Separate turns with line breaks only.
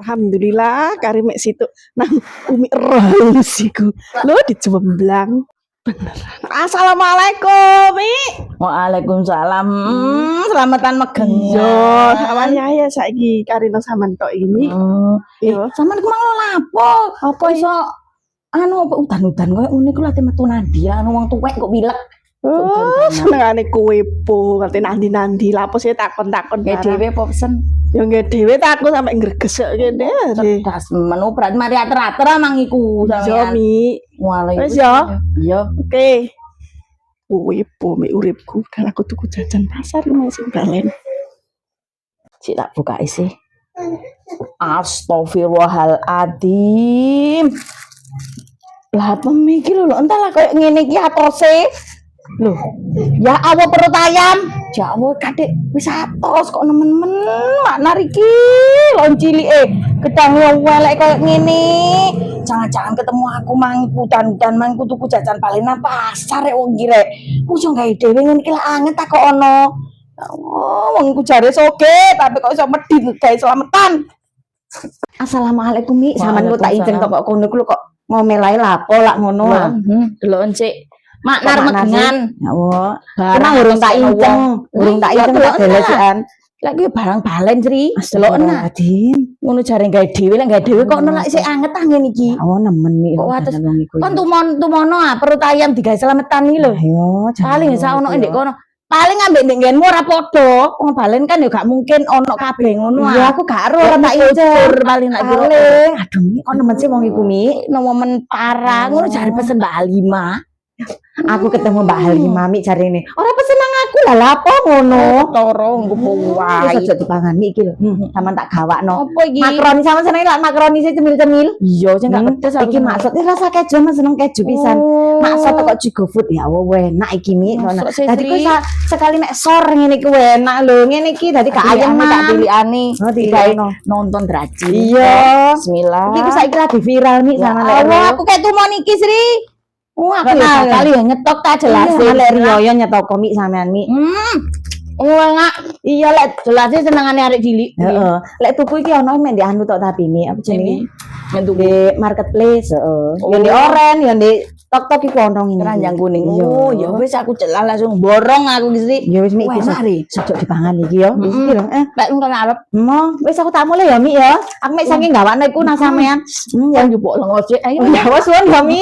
Alhamdulillah kari mek situ nang umi erus iku. Lho dijemblang. Beneran. Assalamualaikum, Mi.
Waalaikumsalam. Selamatan megeng.
Yo, awalnya ya saiki kari nang sampean tok ini. Yo,
Sampeyan ku mang lapo? Apa iso anu udan-udan koyo ngene ku late metu nandi anu wong tuwek kok pilek.
oh, senengane kowe po ngerti nandi-nandi lapo sih takon-takon
Kayak dhewe apa pesen?
yo nggih dhewe tak aku sampe ngregesek kene.
Cerdas menu berat mari ater-ater mang iku
Yo,
sampeyan.
Mi.
Waalaikumsalam.
Wis yo.
Iya.
Oke. Kowe po mi uripku kan aku tuku jajan pasar mau sing balen.
Cik tak buka isi. Astagfirullahaladzim. Lah pemikir lho entahlah kayak ngene iki atose. Loh, ya Allah perut ayam. Ya Allah kadek wis atos kok nemen-nemen makna iki lon cilike gedang welek kayak ngene. Jangan-jangan ketemu aku mangku dan mangku tuku jajan paling nang pasar rek wong iki rek. Wis gawe dhewe ngene iki lah anget tak kok ono. Oh, wong ku jare soge tapi kok iso medhit gawe slametan. Assalamualaikum Mi, sampean kok tak injeng kok kono ku kok ngomel ae lapo lak ngono.
Delok encik. Maknar
Makna
megengan.
Ya Allah.
Barang
Emang urung tak injeng, urung tak
Iya,
injeng
delok
tak
enak.
delesikan.
Lek ki barang balen Sri. Delok enak.
Astagfirullahaladzim.
Ngono jare gawe dhewe lek gawe dhewe kok ono lek isih anget ah ngene iki.
Ya Allah nemen Mi.
Kok wates
wong iku.
kon tumono ah perut ayam digawe slametan iki lho.
Ayo,
Paling sak ono ndek kono. Paling ambek ndek nggenmu ora padha. Wong balen kan ya gak mungkin ono kabeh ngono ah.
Iya, aku gak ero ora tak injeng.
Paling tak kira.
Paling, aduh Mi, kok nemen sih wong iku Mi.
Nomomen parah ngono jare pesen Mbak Halimah.
Aku ketemu Mbak Halimah Mi jarene. Ora pesen nang aku lah lapo ngono.
Toro nggo
Wis aja dipangan Mi iki lho. Sampeyan tak gawakno.
Apa iki?
Makaroni sama seneng lak makaroni sih cemil-cemil.
Iya, sing gak pedes
Iki maksudnya rasa keju mas seneng keju pisan. Maksud kok juga food ya Allah enak iki Mi.
Masuk sih,
Dadi ku
Sri.
sekali nek sor ngene iki enak lho. Ngene iki dadi gak ayam
tak
mah.
pilikane.
Oh,
Digawe
digawe
nonton Drajin.
Iya.
Bismillah.
Iki ku saiki lagi viral Mi
Ya
sama
Allah, aku kayak tumon iki, Sri.
aku
Aku
ya
kali ya nyetok tak jelasin.
jelasin lek riyo nyetok komik sampean Mi.
Enggak. Iya lek jelasin senengane arek cilik.
Heeh. Lek tuku iki ono men di anu tok tapi Mi apa jenenge?
Mentu
Di marketplace, heeh.
Oh.
Ya di oren, ya di tok-tok iku ono ngene.
keranjang kuning.
Iya.
Oh, ya wis aku jelas langsung borong aku ki, Sri.
Ya wis Mi iki
Wah, mari.
sejak dipangan iki ya. Wis iki lho.
Lek nang arep
Mo, wis aku tak mulai ya Mi ya. Aku mek saking gawakno iku nang sampean.
yang jupuk lengo sik. Ayo.
Ya wis suwun ya Mi.